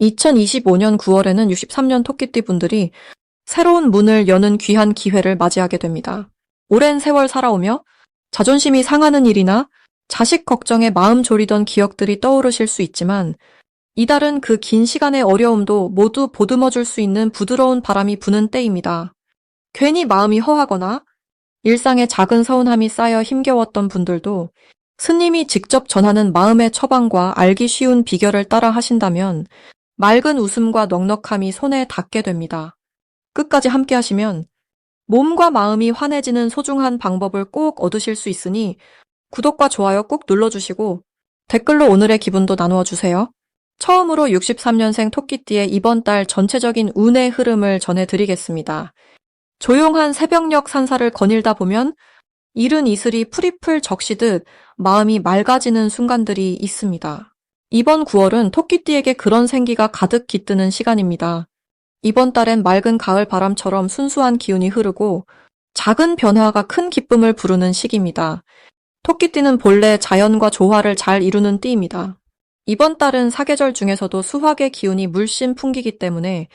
2025년 9월에는 63년 토끼띠 분들이 새로운 문을 여는 귀한 기회를 맞이하게 됩니다. 오랜 세월 살아오며 자존심이 상하는 일이나 자식 걱정에 마음 졸이던 기억들이 떠오르실 수 있지만 이달은 그 긴 시간의 어려움도 모두 보듬어줄 수 있는 부드러운 바람이 부는 때입니다. 괜히 마음이 허하거나 일상에 작은 서운함이 쌓여 힘겨웠던 분들도 스님이 직접 전하는 마음의 처방과 알기 쉬운 비결을 따라 하신다면 맑은 웃음과 넉넉함이 손에 닿게 됩니다. 끝까지 함께 하시면 몸과 마음이 환해지는 소중한 방법을 꼭 얻으실 수 있으니 구독과 좋아요 꾹 눌러주시고 댓글로 오늘의 기분도 나누어 주세요. 처음으로 63년생 토끼띠의 이번 달 전체적인 운의 흐름을 전해드리겠습니다. 조용한 새벽녘 산사를 거닐다 보면 이른 이슬이 풀잎을 적시듯 마음이 맑아지는 순간들이 있습니다. 이번 9월은 토끼띠에게 그런 생기가 가득 깃드는 시간입니다. 이번 달엔 맑은 가을 바람처럼 순수한 기운이 흐르고 작은 변화가 큰 기쁨을 부르는 시기입니다. 토끼띠는 본래 자연과 조화를 잘 이루는 띠입니다. 이번 달은 사계절 중에서도 수확의 기운이 물씬 풍기기 때문에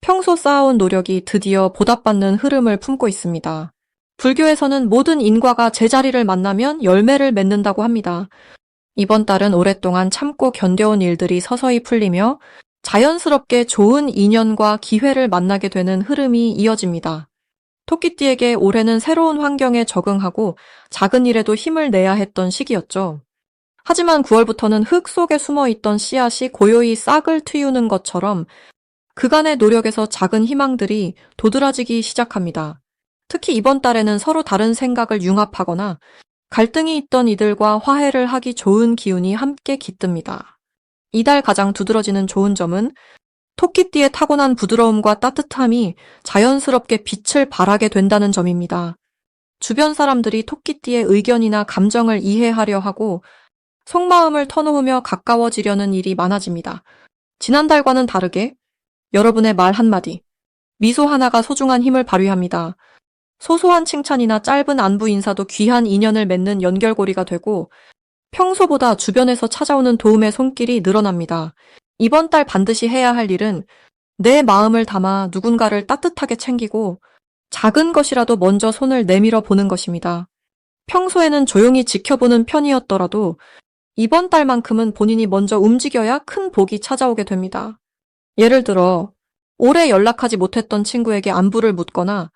평소 쌓아온 노력이 드디어 보답받는 흐름을 품고 있습니다. 불교에서는 모든 인과가 제자리를 만나면 열매를 맺는다고 합니다. 이번 달은 오랫동안 참고 견뎌온 일들이 서서히 풀리며 자연스럽게 좋은 인연과 기회를 만나게 되는 흐름이 이어집니다. 토끼띠에게 올해는 새로운 환경에 적응하고 작은 일에도 힘을 내야 했던 시기였죠. 하지만 9월부터는 흙 속에 숨어있던 씨앗이 고요히 싹을 틔우는 것처럼 그간의 노력에서 작은 희망들이 도드라지기 시작합니다. 특히 이번 달에는 서로 다른 생각을 융합하거나 갈등이 있던 이들과 화해를 하기 좋은 기운이 함께 깃듭니다. 이달 가장 두드러지는 좋은 점은 토끼띠의 타고난 부드러움과 따뜻함이 자연스럽게 빛을 발하게 된다는 점입니다. 주변 사람들이 토끼띠의 의견이나 감정을 이해하려 하고 속마음을 터놓으며 가까워지려는 일이 많아집니다. 지난달과는 다르게 여러분의 말 한마디, 미소 하나가 소중한 힘을 발휘합니다. 소소한 칭찬이나 짧은 안부 인사도 귀한 인연을 맺는 연결고리가 되고 평소보다 주변에서 찾아오는 도움의 손길이 늘어납니다. 이번 달 반드시 해야 할 일은 내 마음을 담아 누군가를 따뜻하게 챙기고 작은 것이라도 먼저 손을 내밀어 보는 것입니다. 평소에는 조용히 지켜보는 편이었더라도 이번 달만큼은 본인이 먼저 움직여야 큰 복이 찾아오게 됩니다. 예를 들어 오래 연락하지 못했던 친구에게 안부를 묻거나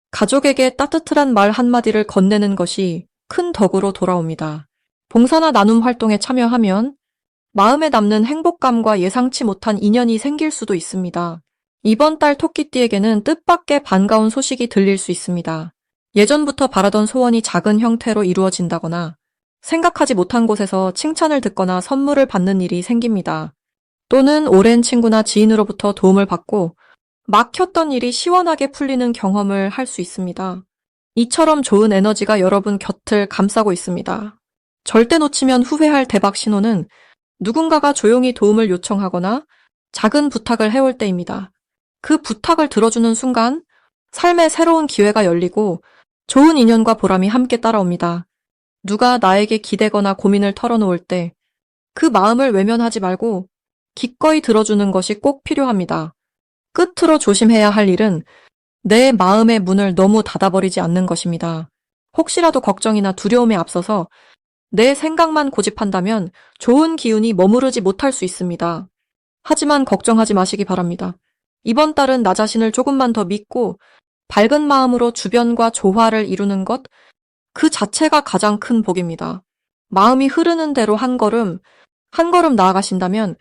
가족에게 따뜻한 말 한마디를 건네는 것이 큰 덕으로 돌아옵니다. 봉사나 나눔 활동에 참여하면 마음에 남는 행복감과 예상치 못한 인연이 생길 수도 있습니다. 이번 달 토끼띠에게는 뜻밖의 반가운 소식이 들릴 수 있습니다. 예전부터 바라던 소원이 작은 형태로 이루어진다거나 생각하지 못한 곳에서 칭찬을 듣거나 선물을 받는 일이 생깁니다. 또는 오랜 친구나 지인으로부터 도움을 받고 막혔던 일이 시원하게 풀리는 경험을 할 수 있습니다. 이처럼 좋은 에너지가 여러분 곁을 감싸고 있습니다. 절대 놓치면 후회할 대박 신호는 누군가가 조용히 도움을 요청하거나 작은 부탁을 해올 때입니다. 그 부탁을 들어주는 순간 삶의 새로운 기회가 열리고 좋은 인연과 보람이 함께 따라옵니다. 누가 나에게 기대거나 고민을 털어놓을 때 그 마음을 외면하지 말고 기꺼이 들어주는 것이 꼭 필요합니다. 끝으로 조심해야 할 일은 내 마음의 문을 너무 닫아버리지 않는 것입니다. 혹시라도 걱정이나 두려움에 앞서서 내 생각만 고집한다면 좋은 기운이 머무르지 못할 수 있습니다. 하지만 걱정하지 마시기 바랍니다. 이번 달은 나 자신을 조금만 더 믿고 밝은 마음으로 주변과 조화를 이루는 것, 그 자체가 가장 큰 복입니다. 마음이 흐르는 대로 한 걸음 나아가신다면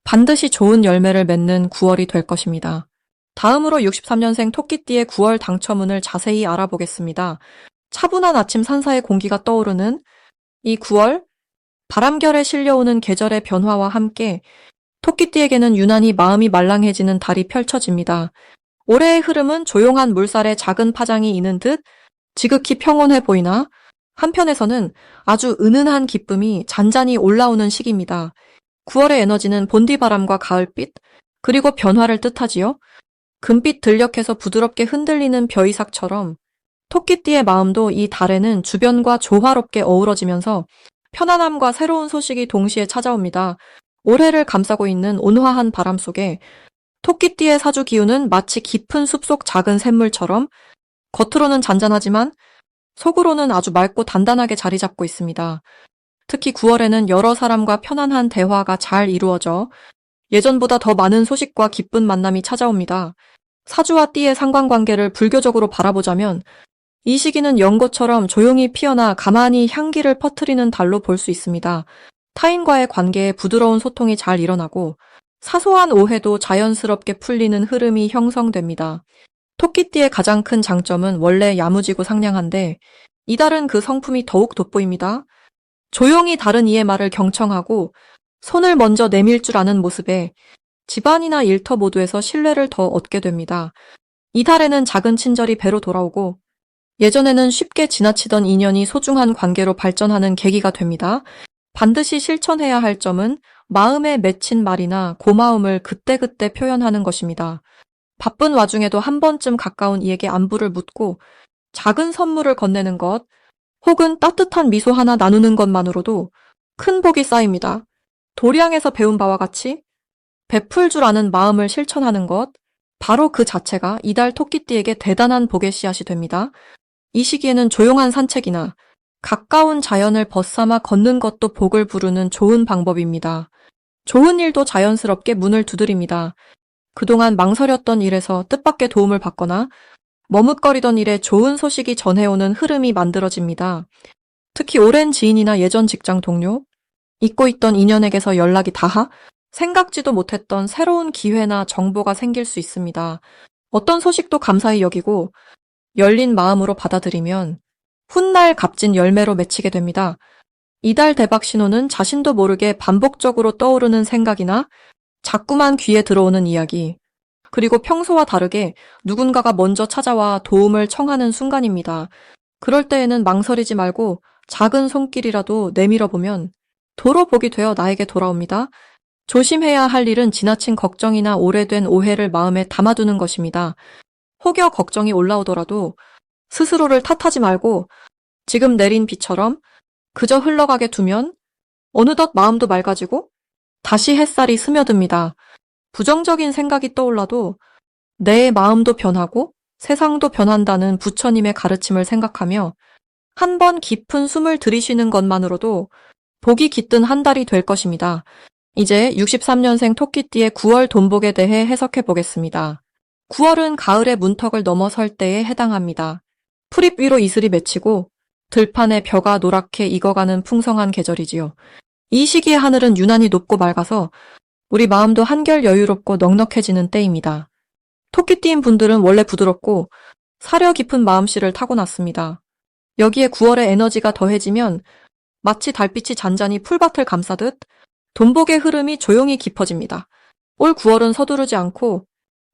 반드시 좋은 열매를 맺는 9월이 될 것입니다. 다음으로 63년생 토끼띠의 9월 당첨운을 자세히 알아보겠습니다. 차분한 아침 산사의 공기가 떠오르는 이 9월, 바람결에 실려오는 계절의 변화와 함께 토끼띠에게는 유난히 마음이 말랑해지는 달이 펼쳐집니다. 올해의 흐름은 조용한 물살에 작은 파장이 있는 듯 지극히 평온해 보이나 한편에서는 아주 은은한 기쁨이 잔잔히 올라오는 시기입니다. 9월의 에너지는 본디바람과 가을빛, 그리고 변화를 뜻하지요. 금빛 들녘에서 부드럽게 흔들리는 벼이삭처럼 토끼띠의 마음도 이 달에는 주변과 조화롭게 어우러지면서 편안함과 새로운 소식이 동시에 찾아옵니다. 올해를 감싸고 있는 온화한 바람 속에 토끼띠의 사주 기운은 마치 깊은 숲속 작은 샘물처럼 겉으로는 잔잔하지만 속으로는 아주 맑고 단단하게 자리 잡고 있습니다. 특히 9월에는 여러 사람과 편안한 대화가 잘 이루어져 예전보다 더 많은 소식과 기쁜 만남이 찾아옵니다. 사주와 띠의 상관관계를 불교적으로 바라보자면 이 시기는 연고처럼 조용히 피어나 가만히 향기를 퍼뜨리는 달로 볼 수 있습니다. 타인과의 관계에 부드러운 소통이 잘 일어나고 사소한 오해도 자연스럽게 풀리는 흐름이 형성됩니다. 토끼띠의 가장 큰 장점은 원래 야무지고 상냥한데 이달은 그 성품이 더욱 돋보입니다. 조용히 다른 이의 말을 경청하고 손을 먼저 내밀 줄 아는 모습에 집안이나 일터 모두에서 신뢰를 더 얻게 됩니다. 이달에는 작은 친절이 배로 돌아오고 예전에는 쉽게 지나치던 인연이 소중한 관계로 발전하는 계기가 됩니다. 반드시 실천해야 할 점은 마음에 맺힌 말이나 고마움을 그때그때 표현하는 것입니다. 바쁜 와중에도 한 번쯤 가까운 이에게 안부를 묻고 작은 선물을 건네는 것, 혹은 따뜻한 미소 하나 나누는 것만으로도 큰 복이 쌓입니다. 도량에서 배운 바와 같이 베풀 줄 아는 마음을 실천하는 것, 바로 그 자체가 이달 토끼띠에게 대단한 복의 씨앗이 됩니다. 이 시기에는 조용한 산책이나 가까운 자연을 벗삼아 걷는 것도 복을 부르는 좋은 방법입니다. 좋은 일도 자연스럽게 문을 두드립니다. 그동안 망설였던 일에서 뜻밖의 도움을 받거나 머뭇거리던 일에 좋은 소식이 전해오는 흐름이 만들어집니다. 특히 오랜 지인이나 예전 직장 동료, 잊고 있던 인연에게서 연락이 닿아 생각지도 못했던 새로운 기회나 정보가 생길 수 있습니다. 어떤 소식도 감사히 여기고 열린 마음으로 받아들이면 훗날 값진 열매로 맺히게 됩니다. 이달 대박 신호는 자신도 모르게 반복적으로 떠오르는 생각이나 자꾸만 귀에 들어오는 이야기, 그리고 평소와 다르게 누군가가 먼저 찾아와 도움을 청하는 순간입니다. 그럴 때에는 망설이지 말고 작은 손길이라도 내밀어 보면 도로 복이 되어 나에게 돌아옵니다. 조심해야 할 일은 지나친 걱정이나 오래된 오해를 마음에 담아두는 것입니다. 혹여 걱정이 올라오더라도 스스로를 탓하지 말고 지금 내린 비처럼 그저 흘러가게 두면 어느덧 마음도 맑아지고 다시 햇살이 스며듭니다. 부정적인 생각이 떠올라도 내 마음도 변하고 세상도 변한다는 부처님의 가르침을 생각하며 한 번 깊은 숨을 들이쉬는 것만으로도 복이 깃든 한 달이 될 것입니다. 이제 63년생 토끼띠의 9월 돈복에 대해 해석해 보겠습니다. 9월은 가을의 문턱을 넘어설 때에 해당합니다. 풀잎 위로 이슬이 맺히고 들판에 벼가 노랗게 익어가는 풍성한 계절이지요. 이 시기의 하늘은 유난히 높고 맑아서 우리 마음도 한결 여유롭고 넉넉해지는 때입니다. 토끼띠인 분들은 원래 부드럽고 사려 깊은 마음씨를 타고났습니다. 여기에 9월의 에너지가 더해지면 마치 달빛이 잔잔히 풀밭을 감싸듯 돈복의 흐름이 조용히 깊어집니다. 올 9월은 서두르지 않고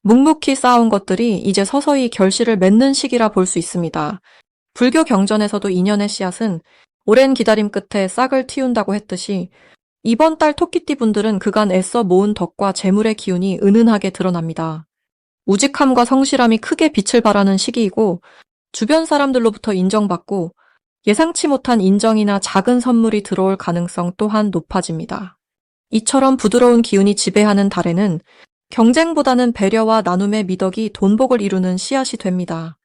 묵묵히 쌓아온 것들이 이제 서서히 결실을 맺는 시기라 볼 수 있습니다. 불교 경전에서도 인연의 씨앗은 오랜 기다림 끝에 싹을 틔운다고 했듯이 이번 달 토끼띠 분들은 그간 애써 모은 덕과 재물의 기운이 은은하게 드러납니다. 우직함과 성실함이 크게 빛을 발하는 시기이고 주변 사람들로부터 인정받고 예상치 못한 인정이나 작은 선물이 들어올 가능성 또한 높아집니다. 이처럼 부드러운 기운이 지배하는 달에는 경쟁보다는 배려와 나눔의 미덕이 돈복을 이루는 씨앗이 됩니다.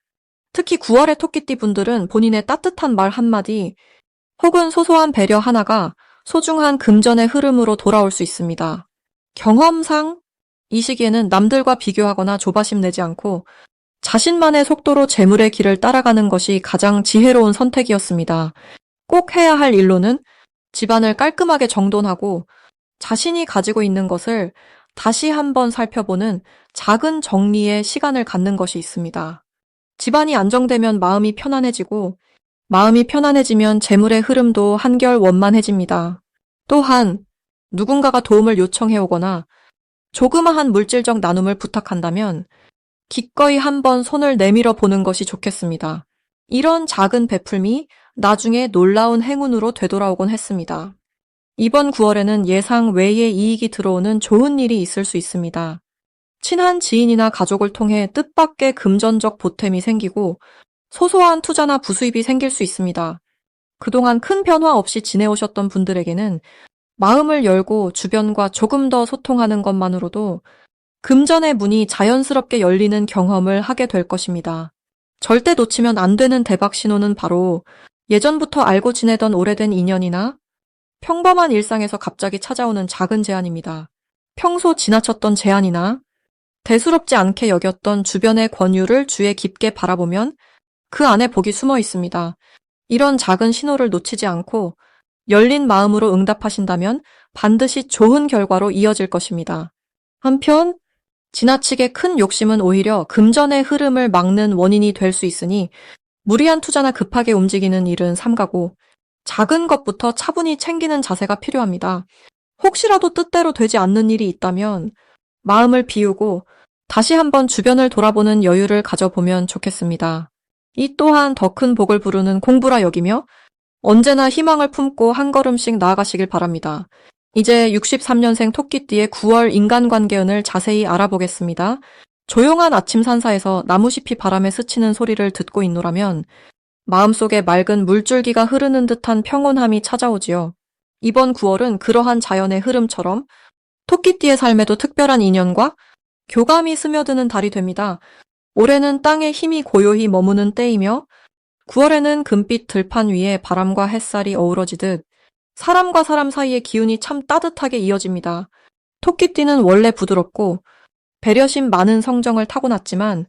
특히 9월의 토끼띠 분들은 본인의 따뜻한 말 한마디 혹은 소소한 배려 하나가 소중한 금전의 흐름으로 돌아올 수 있습니다. 경험상 이 시기에는 남들과 비교하거나 조바심 내지 않고 자신만의 속도로 재물의 길을 따라가는 것이 가장 지혜로운 선택이었습니다. 꼭 해야 할 일로는 집안을 깔끔하게 정돈하고 자신이 가지고 있는 것을 다시 한번 살펴보는 작은 정리에 시간을 갖는 것이 있습니다. 집안이 안정되면 마음이 편안해지고 마음이 편안해지면 재물의 흐름도 한결 원만해집니다. 또한 누군가가 도움을 요청해 오거나 조그마한 물질적 나눔을 부탁한다면 기꺼이 한번 손을 내밀어 보는 것이 좋겠습니다. 이런 작은 베풀미 나중에 놀라운 행운으로 되돌아오곤 했습니다. 이번 9월에는 예상 외의 이익이 들어오는 좋은 일이 있을 수 있습니다. 친한 지인이나 가족을 통해 뜻밖의 금전적 보탬이 생기고 소소한 투자나 부수입이 생길 수 있습니다. 그동안 큰 변화 없이 지내오셨던 분들에게는 마음을 열고 주변과 조금 더 소통하는 것만으로도 금전의 문이 자연스럽게 열리는 경험을 하게 될 것입니다. 절대 놓치면 안 되는 대박 신호는 바로 예전부터 알고 지내던 오래된 인연이나 평범한 일상에서 갑자기 찾아오는 작은 제안입니다. 평소 지나쳤던 제안이나 대수롭지 않게 여겼던 주변의 권유를 주의 깊게 바라보면 그 안에 복이 숨어 있습니다. 이런 작은 신호를 놓치지 않고 열린 마음으로 응답하신다면 반드시 좋은 결과로 이어질 것입니다. 한편 지나치게 큰 욕심은 오히려 금전의 흐름을 막는 원인이 될 수 있으니 무리한 투자나 급하게 움직이는 일은 삼가고 작은 것부터 차분히 챙기는 자세가 필요합니다. 혹시라도 뜻대로 되지 않는 일이 있다면 마음을 비우고 다시 한번 주변을 돌아보는 여유를 가져보면 좋겠습니다. 이 또한 더 큰 복을 부르는 공부라 여기며 언제나 희망을 품고 한 걸음씩 나아가시길 바랍니다. 이제 63년생 토끼띠의 9월 인간관계운을 자세히 알아보겠습니다. 조용한 아침 산사에서 나무잎이 바람에 스치는 소리를 듣고 있노라면 마음속에 맑은 물줄기가 흐르는 듯한 평온함이 찾아오지요. 이번 9월은 그러한 자연의 흐름처럼 토끼띠의 삶에도 특별한 인연과 교감이 스며드는 달이 됩니다. 올해는 땅의 힘이 고요히 머무는 때이며 9월에는 금빛 들판 위에 바람과 햇살이 어우러지듯 사람과 사람 사이의 기운이 참 따뜻하게 이어집니다. 토끼띠는 원래 부드럽고 배려심 많은 성정을 타고났지만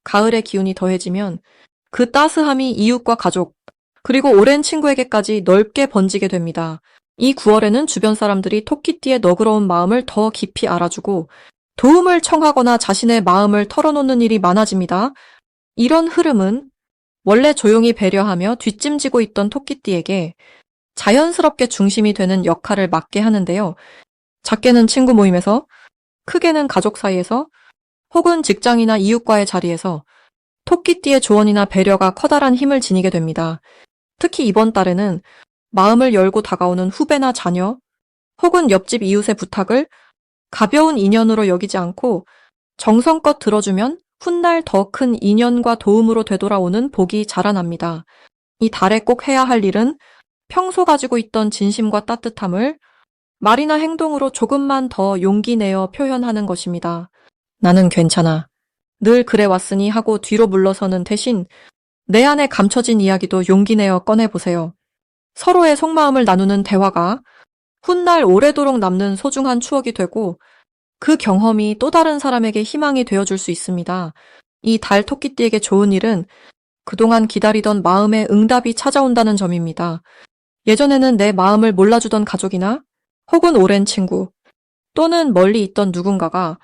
가을의 기운이 더해지면 그 따스함이 이웃과 가족, 그리고 오랜 친구에게까지 넓게 번지게 됩니다. 이 9월에는 주변 사람들이 토끼띠의 너그러운 마음을 더 깊이 알아주고 도움을 청하거나 자신의 마음을 털어놓는 일이 많아집니다. 이런 흐름은 원래 조용히 배려하며 뒷짐지고 있던 토끼띠에게 자연스럽게 중심이 되는 역할을 맡게 하는데요. 작게는 친구 모임에서, 크게는 가족 사이에서, 혹은 직장이나 이웃과의 자리에서 토끼띠의 조언이나 배려가 커다란 힘을 지니게 됩니다. 특히 이번 달에는 마음을 열고 다가오는 후배나 자녀, 혹은 옆집 이웃의 부탁을 가벼운 인연으로 여기지 않고 정성껏 들어주면 훗날 더 큰 인연과 도움으로 되돌아오는 복이 자라납니다. 이 달에 꼭 해야 할 일은 평소 가지고 있던 진심과 따뜻함을 말이나 행동으로 조금만 더 용기 내어 표현하는 것입니다. 나는 괜찮아. 늘 그래왔으니 하고 뒤로 물러서는 대신 내 안에 감춰진 이야기도 용기 내어 꺼내보세요. 서로의 속마음을 나누는 대화가 훗날 오래도록 남는 소중한 추억이 되고 그 경험이 또 다른 사람에게 희망이 되어줄 수 있습니다. 이 달 토끼띠에게 좋은 일은 그동안 기다리던 마음의 응답이 찾아온다는 점입니다. 예전에는 내 마음을 몰라주던 가족이나 혹은 오랜 친구 또는 멀리 있던 누군가가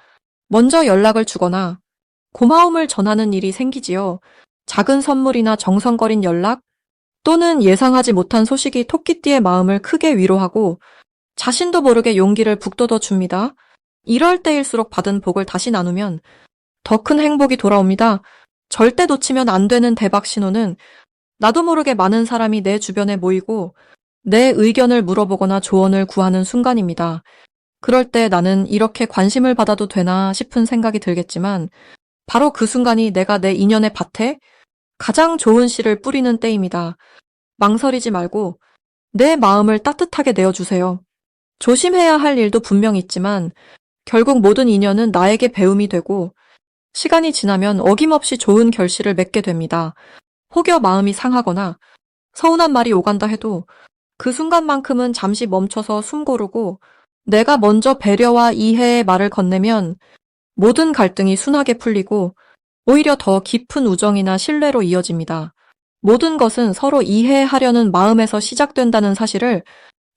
먼저 연락을 주거나 고마움을 전하는 일이 생기지요. 작은 선물이나 정성거린 연락 또는 예상하지 못한 소식이 토끼띠의 마음을 크게 위로하고 자신도 모르게 용기를 북돋워 줍니다. 이럴 때일수록 받은 복을 다시 나누면 더 큰 행복이 돌아옵니다. 절대 놓치면 안 되는 대박 신호는 나도 모르게 많은 사람이 내 주변에 모이고 내 의견을 물어보거나 조언을 구하는 순간입니다. 그럴 때 나는 이렇게 관심을 받아도 되나 싶은 생각이 들겠지만 바로 그 순간이 내가 내 인연의 밭에 가장 좋은 씨를 뿌리는 때입니다. 망설이지 말고 내 마음을 따뜻하게 내어주세요. 조심해야 할 일도 분명 있지만 결국 모든 인연은 나에게 배움이 되고 시간이 지나면 어김없이 좋은 결실을 맺게 됩니다. 혹여 마음이 상하거나 서운한 말이 오간다 해도 그 순간만큼은 잠시 멈춰서 숨 고르고 내가 먼저 배려와 이해의 말을 건네면 모든 갈등이 순하게 풀리고 오히려 더 깊은 우정이나 신뢰로 이어집니다. 모든 것은 서로 이해하려는 마음에서 시작된다는 사실을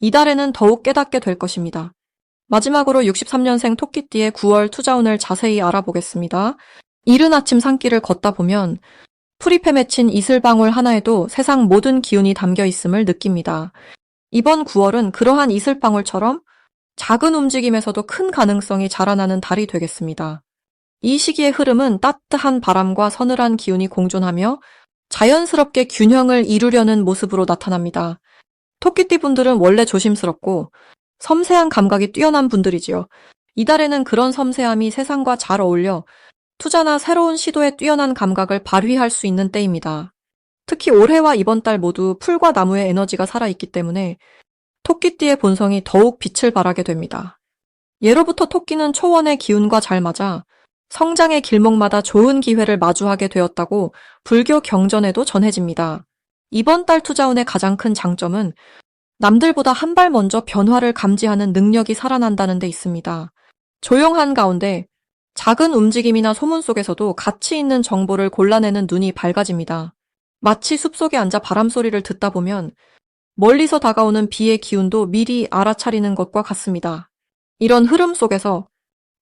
이달에는 더욱 깨닫게 될 것입니다. 마지막으로 63년생 토끼띠의 9월 투자운을 자세히 알아보겠습니다. 이른 아침 산길을 걷다 보면 풀잎에 맺힌 이슬방울 하나에도 세상 모든 기운이 담겨 있음을 느낍니다. 이번 9월은 그러한 이슬방울처럼 작은 움직임에서도 큰 가능성이 자라나는 달이 되겠습니다. 이 시기의 흐름은 따뜻한 바람과 서늘한 기운이 공존하며 자연스럽게 균형을 이루려는 모습으로 나타납니다. 토끼띠 분들은 원래 조심스럽고 섬세한 감각이 뛰어난 분들이지요. 이달에는 그런 섬세함이 세상과 잘 어울려 투자나 새로운 시도에 뛰어난 감각을 발휘할 수 있는 때입니다. 특히 올해와 이번 달 모두 풀과 나무의 에너지가 살아있기 때문에 토끼띠의 본성이 더욱 빛을 발하게 됩니다. 예로부터 토끼는 초원의 기운과 잘 맞아 성장의 길목마다 좋은 기회를 마주하게 되었다고 불교 경전에도 전해집니다. 이번 달 투자운의 가장 큰 장점은 남들보다 한 발 먼저 변화를 감지하는 능력이 살아난다는 데 있습니다. 조용한 가운데 작은 움직임이나 소문 속에서도 가치 있는 정보를 골라내는 눈이 밝아집니다. 마치 숲속에 앉아 바람소리를 듣다 보면 멀리서 다가오는 비의 기운도 미리 알아차리는 것과 같습니다. 이런 흐름 속에서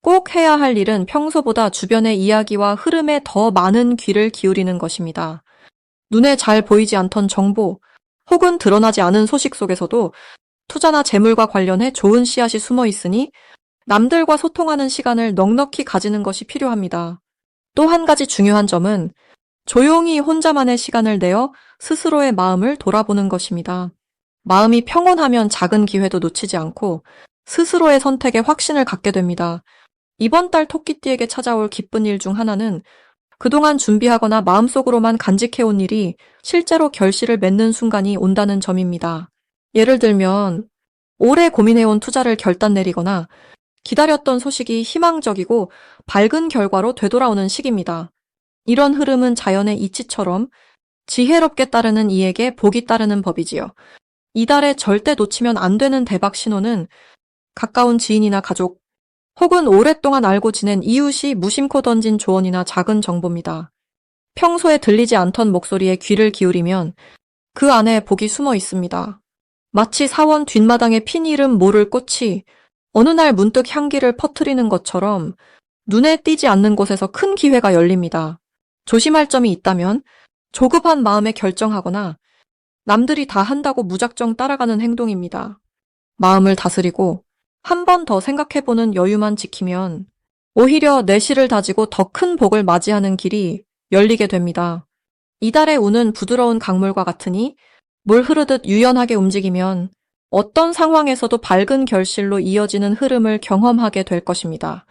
꼭 해야 할 일은 평소보다 주변의 이야기와 흐름에 더 많은 귀를 기울이는 것입니다. 눈에 잘 보이지 않던 정보 혹은 드러나지 않은 소식 속에서도 투자나 재물과 관련해 좋은 씨앗이 숨어 있으니 남들과 소통하는 시간을 넉넉히 가지는 것이 필요합니다. 또 한 가지 중요한 점은 조용히 혼자만의 시간을 내어 스스로의 마음을 돌아보는 것입니다. 마음이 평온하면 작은 기회도 놓치지 않고 스스로의 선택에 확신을 갖게 됩니다. 이번 달 토끼띠에게 찾아올 기쁜 일 중 하나는 그동안 준비하거나 마음속으로만 간직해온 일이 실제로 결실을 맺는 순간이 온다는 점입니다. 예를 들면 오래 고민해온 투자를 결단 내리거나 기다렸던 소식이 희망적이고 밝은 결과로 되돌아오는 시기입니다. 이런 흐름은 자연의 이치처럼 지혜롭게 따르는 이에게 복이 따르는 법이지요. 이달에 절대 놓치면 안 되는 대박 신호는 가까운 지인이나 가족 혹은 오랫동안 알고 지낸 이웃이 무심코 던진 조언이나 작은 정보입니다. 평소에 들리지 않던 목소리에 귀를 기울이면 그 안에 복이 숨어 있습니다. 마치 사원 뒷마당에 핀 이름 모를 꽃이 어느 날 문득 향기를 퍼뜨리는 것처럼 눈에 띄지 않는 곳에서 큰 기회가 열립니다. 조심할 점이 있다면 조급한 마음에 결정하거나 남들이 다 한다고 무작정 따라가는 행동입니다. 마음을 다스리고 한 번 더 생각해보는 여유만 지키면 오히려 내실을 다지고 더 큰 복을 맞이하는 길이 열리게 됩니다. 이달의 운은 부드러운 강물과 같으니 물 흐르듯 유연하게 움직이면 어떤 상황에서도 밝은 결실로 이어지는 흐름을 경험하게 될 것입니다.